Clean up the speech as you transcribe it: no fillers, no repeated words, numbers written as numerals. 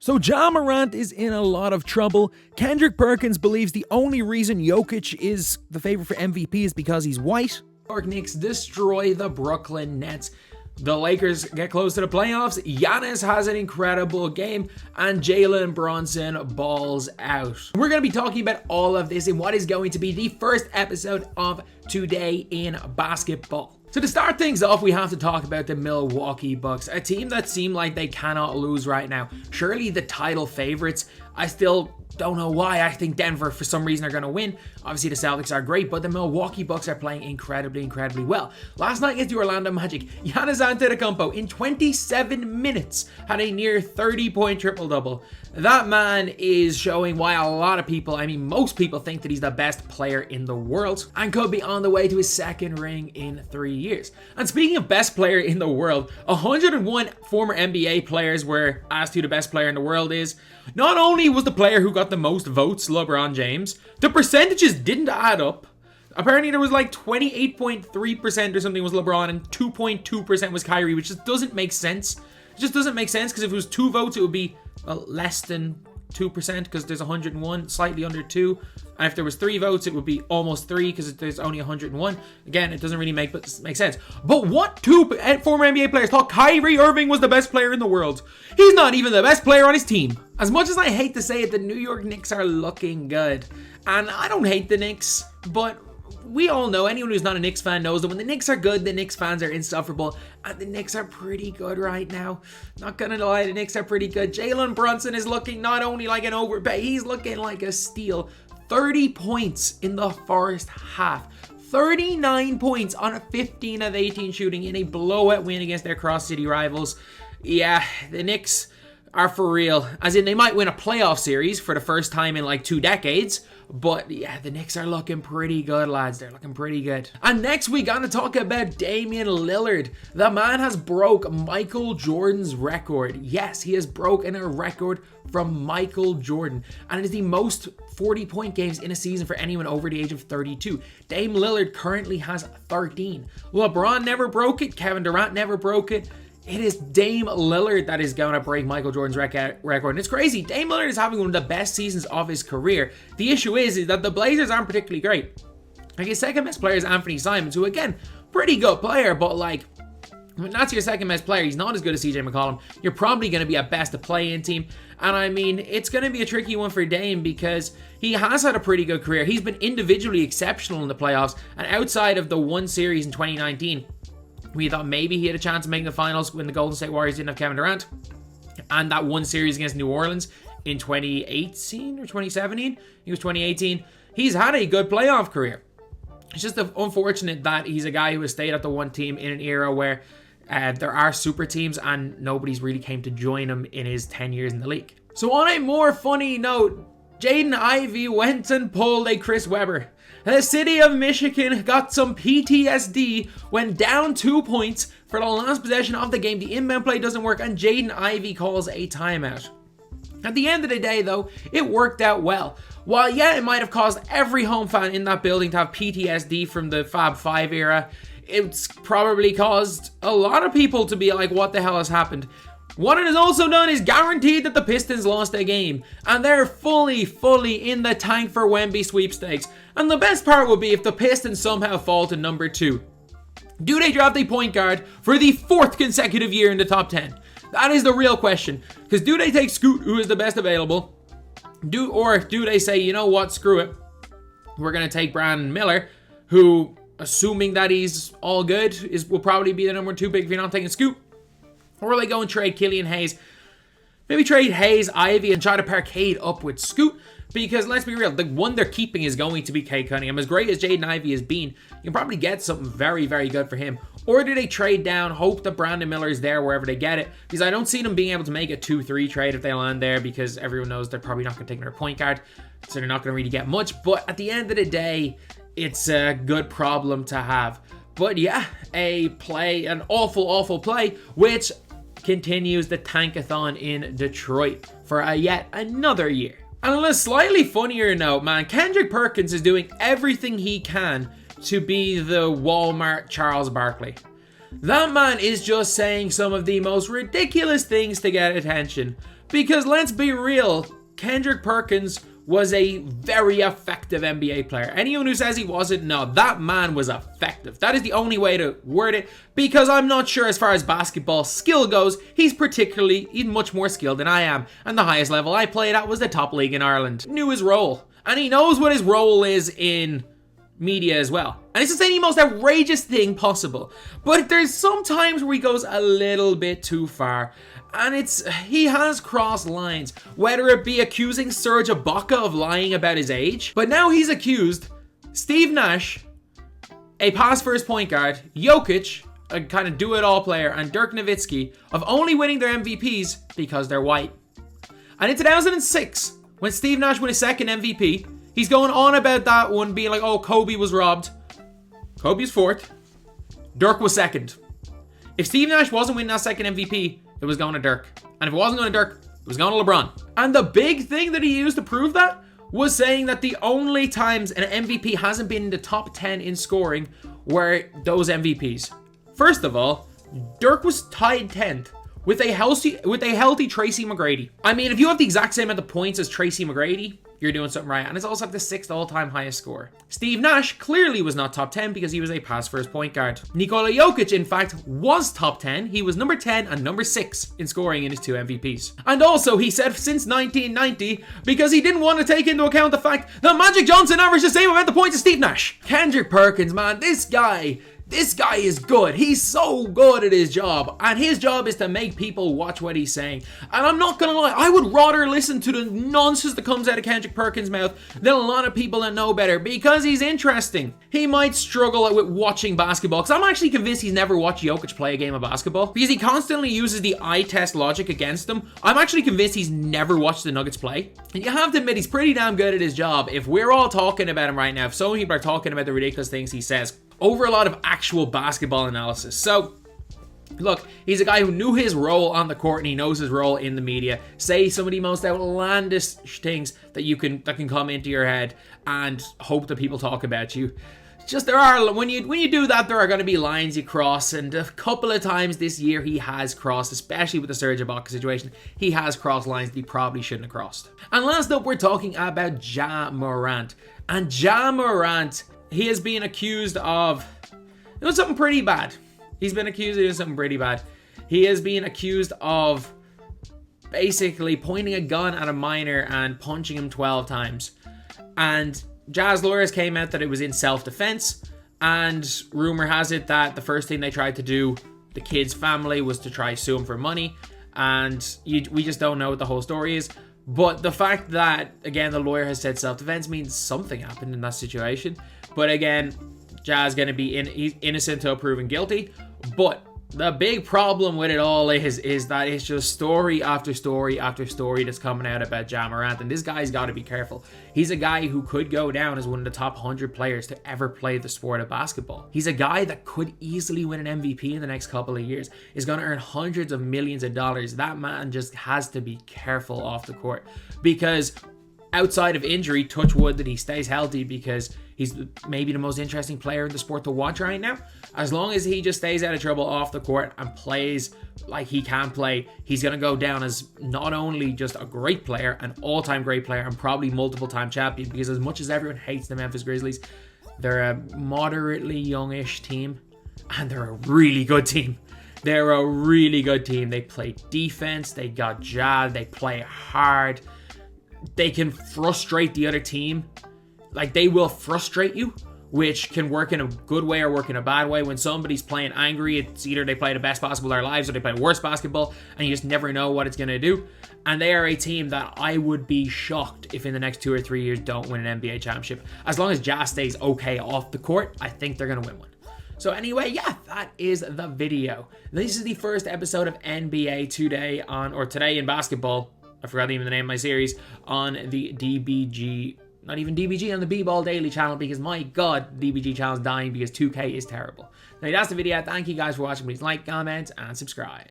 So Ja Morant is in a lot of trouble. Kendrick Perkins believes the only reason Jokic is the favorite for MVP is because he's white. New York Knicks destroy the Brooklyn Nets. The Lakers get close to the playoffs. Giannis has an incredible game, and Jalen Brunson balls out. We're going to be talking about all of this in what is going to be the first episode of Today in Basketball. So to start things off, we have to talk about the Milwaukee Bucks, a team that seem like they cannot lose right now. Surely the title favorites. I still don't know why. I think Denver, for some reason, are going to win. Obviously, the Celtics are great, but the Milwaukee Bucks are playing incredibly well. Last night against the Orlando Magic, Giannis Antetokounmpo, in 27 minutes, had a near 30-point triple-double. That man is showing why a lot of people, I mean, most people think that he's the best player in the world and could be on the way to his second ring in 3 years. And speaking of best player in the world, 101 former NBA players were asked who the best player in the world is. Not only was the player who got the most votes LeBron James, the percentages didn't add up. Apparently there was like 28.3% or something was LeBron and 2.2% was Kyrie, which just doesn't make sense. It just doesn't make sense because if it was 2 votes, it would be less than 2% because there's 101, slightly under 2. And if there was 3 votes, it would be almost 3 because there's only 101. Again, it doesn't really make sense. But what 2 former NBA players thought Kyrie Irving was the best player in the world? He's not even the best player on his team. As much as I hate to say it, the New York Knicks are looking good. And I don't hate the Knicks, but we all know, anyone who's not a Knicks fan knows that when the Knicks are good, the Knicks fans are insufferable. And the Knicks are pretty good right now. Not gonna lie, the Knicks are pretty good. Jalen Brunson is looking not only like an overpay, he's looking like a steal. 30 points in the first half. 39 points on a 15 of 18 shooting in a blowout win against their cross-city rivals. Yeah, the Knicks are for real. As in, they might win a playoff series for the first time in like 2 decades. But yeah, the Knicks are looking pretty good, lads. They're looking pretty good. And next we gotta talk about Damian Lillard. The man has broke Michael Jordan's record. Yes, he has broken a record from Michael Jordan. And it is the most 40-point games in a season for anyone over the age of 32. Dame Lillard currently has 13. LeBron never broke it. Kevin Durant never broke it. It is Dame Lillard that is going to break Michael Jordan's record. And it's crazy. Dame Lillard is having one of the best seasons of his career. The issue is that the Blazers aren't particularly great. Like, his second best player is Anthony Simons, who, again, pretty good player, but like, when that's your second best player, he's not as good as CJ McCollum. You're probably going to be at best a play-in team. And I mean, it's going to be a tricky one for Dame because he has had a pretty good career. He's been individually exceptional in the playoffs. And outside of the one series in 2019, we thought maybe he had a chance of making the finals when the Golden State Warriors didn't have Kevin Durant. And that one series against New Orleans in 2018 or 2017, he was 2018. He's had a good playoff career. It's just unfortunate that he's a guy who has stayed at the one team in an era where there are super teams and nobody's really came to join him in his 10 years in the league. So on a more funny note, Jaden Ivey went and pulled a Chris Webber. The city of Michigan got some PTSD, went down 2 points for the last possession of the game. The inbound play doesn't work and Jaden Ivey calls a timeout. At the end of the day though, it worked out well. While yeah, it might have caused every home fan in that building to have PTSD from the Fab 5 era, it's probably caused a lot of people to be like, what the hell has happened? What it has also done is guaranteed that the Pistons lost a game, and they're fully in the tank for Wemby sweepstakes. And the best part would be if the Pistons somehow fall to number 2. Do they draft a point guard for the 4th consecutive year in the top 10? That is the real question. Because do they take Scoot, who is the best available? Or do they say, you know what, screw it. We're going to take Brandon Miller, who, assuming that he's all good, will probably be the number 2 pick if you're not taking Scoot. Or will they go and trade Killian Hayes? Maybe trade Hayes, Ivy, and try to pair Cade up with Scoot. Because let's be real, the one they're keeping is going to be Cade Cunningham. As great as Jaden Ivey has been, you can probably get something very good for him. Or do they trade down, hope that Brandon Miller is there wherever they get it? Because I don't see them being able to make a 2-3 trade if they land there, because everyone knows they're probably not going to take another point guard. So they're not going to really get much. But at the end of the day, it's a good problem to have. But yeah, an awful play, which continues the tankathon in Detroit for yet another year. And on a slightly funnier note, man, Kendrick Perkins is doing everything he can to be the Walmart Charles Barkley. That man is just saying some of the most ridiculous things to get attention. Because let's be real, Kendrick Perkins was a very effective NBA player. Anyone who says he wasn't, no, that man was effective. That is the only way to word it, because I'm not sure as far as basketball skill goes, he's much more skilled than I am. And the highest level I played at was the top league in Ireland. Knew his role. And he knows what his role is in media as well. And it's the most outrageous thing possible. But there's some times where he goes a little bit too far. And he has crossed lines, whether it be accusing Serge Ibaka of lying about his age, but now he's accused Steve Nash, a pass-first point guard, Jokic, a kind of do-it-all player, and Dirk Nowitzki of only winning their MVPs because they're white. And in 2006, when Steve Nash won his second MVP, he's going on about that one being like, oh, Kobe was robbed. Kobe's fourth. Dirk was second. If Steve Nash wasn't winning that second MVP, it was going to Dirk. And if it wasn't going to Dirk, it was going to LeBron. And the big thing that he used to prove that was saying that the only times an MVP hasn't been in the top 10 in scoring were those MVPs. First of all, Dirk was tied 10th with a healthy Tracy McGrady. I mean, if you have the exact same amount of points as Tracy McGrady, you're doing something right. And it's also like the 6th all-time highest score. Steve Nash clearly was not top 10 because he was a pass-first point guard. Nikola Jokic, in fact, was top 10. He was number 10 and number 6 in scoring in his 2 MVPs. And also, he said since 1990, because he didn't want to take into account the fact that Magic Johnson averaged the same amount of points as Steve Nash. Kendrick Perkins, man, this guy is good. He's so good at his job. And his job is to make people watch what he's saying. And I'm not gonna lie, I would rather listen to the nonsense that comes out of Kendrick Perkins' mouth than a lot of people that know better, because he's interesting. He might struggle with watching basketball, because I'm actually convinced he's never watched Jokic play a game of basketball, because he constantly uses the eye test logic against them. I'm actually convinced he's never watched the Nuggets play. And you have to admit, he's pretty damn good at his job. If we're all talking about him right now, if so many people are talking about the ridiculous things he says over a lot of actual basketball analysis. So, look, he's a guy who knew his role on the court and he knows his role in the media. Say some of the most outlandish things that can come into your head and hope that people talk about you. Just when you do that, there are going to be lines you cross, and a couple of times this year he has crossed, especially with the Serge Ibaka situation. He has crossed lines that he probably shouldn't have crossed. And last up, we're talking about Ja Morant. And Ja Morant, he has been accused of doing something pretty bad. He's been accused of doing something pretty bad. He has been accused of basically pointing a gun at a minor and punching him 12 times. And Ja's lawyers came out that it was in self-defense. And rumor has it that the first thing they tried to do, the kid's family, was to try sue him for money. And we just don't know what the whole story is. But the fact that, again, the lawyer has said self-defense means something happened in that situation. But again, Ja's going to be innocent until proven guilty. But the big problem with it all is that it's just story after story after story that's coming out about Ja Morant. And this guy's got to be careful. He's a guy who could go down as one of the top 100 players to ever play the sport of basketball. He's a guy that could easily win an MVP in the next couple of years. He's going to earn hundreds of millions of dollars. That man just has to be careful off the court, because outside of injury, touch wood that he stays healthy, because he's maybe the most interesting player in the sport to watch right now. As long as he just stays out of trouble off the court and plays like he can play, he's going to go down as not only just a great player, an all-time great player, and probably multiple-time champion, because as much as everyone hates the Memphis Grizzlies, they're a moderately youngish team, and they're a really good team. They're a really good team. They play defense, they got Ja, they play hard, they can frustrate the other team. Like, they will frustrate you, which can work in a good way or work in a bad way. When somebody's playing angry, it's either they play the best basketball of their lives or they play worse basketball, and you just never know what it's going to do. And they are a team that I would be shocked if in the next 2 or 3 years don't win an NBA championship. As long as Ja stays okay off the court, I think they're going to win one. So anyway, yeah, that is the video. This is the first episode of NBA Today Today in Basketball. I forgot even the name of my series on the DBG. Not even DBG, on the BBALL Daily channel, because my god, DBG channel's dying because 2K is terrible. Now, that's the video. Thank you guys for watching. Please like, comment, and subscribe.